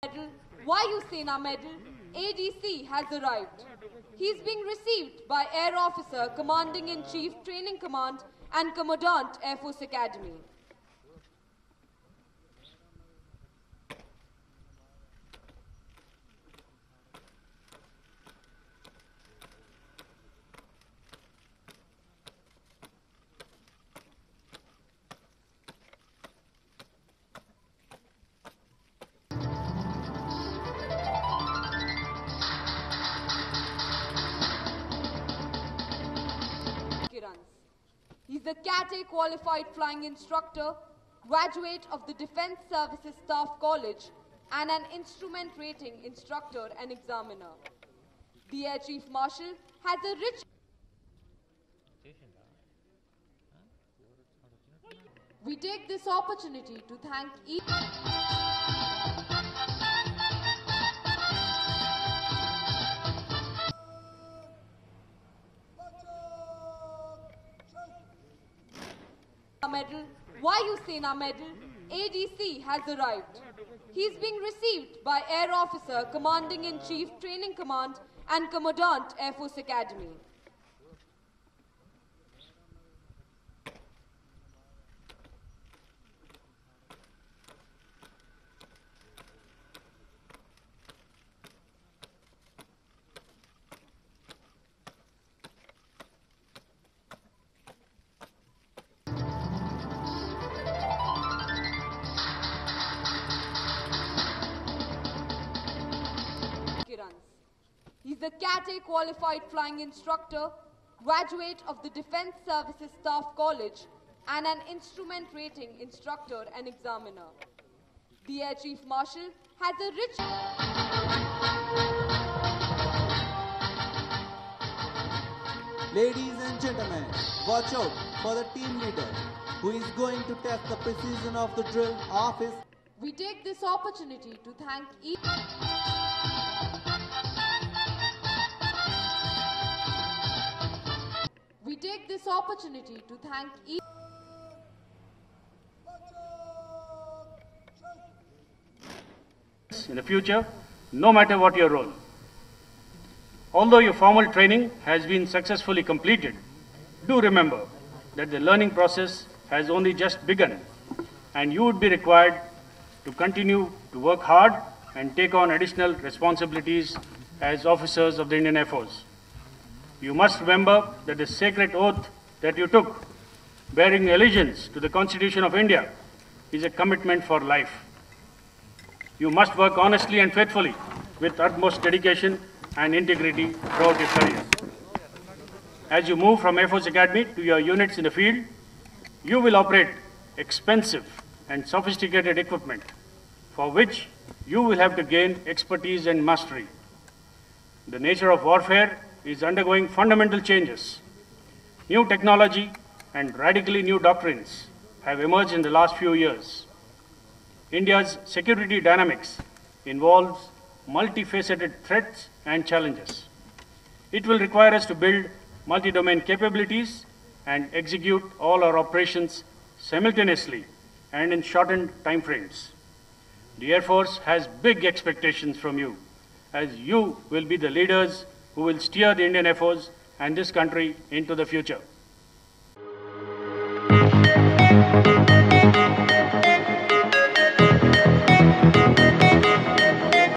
Medal, Vayu Sena Medal, ADC has arrived. He is being received by Air Officer Commanding-in-Chief Training Command and Commandant Air Force Academy. He's a Cat A qualified flying instructor, graduate of the Defense Services Staff College, and an instrument rating instructor and examiner. The Air Chief Marshal has a rich... We take this opportunity to thank each... Medal, Vayu Sena Medal, ADC has arrived. He is being received by Air Officer Commanding-in-Chief Training Command and Commandant Air Force Academy. He's a Cat A qualified flying instructor, graduate of the Defense Services Staff College, and an instrument rating instructor and examiner. The Air Chief Marshal has a rich... Ladies and gentlemen, watch out for the team leader who is going to test the precision of the drill of his... We take this opportunity to thank each... We take this opportunity to thank each... In the future, no matter what your role. Although your formal training has been successfully completed, do remember that the learning process has only just begun and you would be required to continue to work hard and take on additional responsibilities as officers of the Indian Air Force. You must remember that the sacred oath that you took, bearing allegiance to the Constitution of India, is a commitment for life. You must work honestly and faithfully with utmost dedication and integrity throughout your career. As you move from Air Force Academy to your units in the field, you will operate expensive and sophisticated equipment, for which you will have to gain expertise and mastery. The nature of warfare is undergoing fundamental changes. New technology and radically new doctrines have emerged in the last few years. India's security dynamics involves multifaceted threats and challenges. It will require us to build multi-domain capabilities and execute all our operations simultaneously and in shortened timeframes. The Air Force has big expectations from you, as you will be the leaders who will steer the Indian Air Force and this country into the future.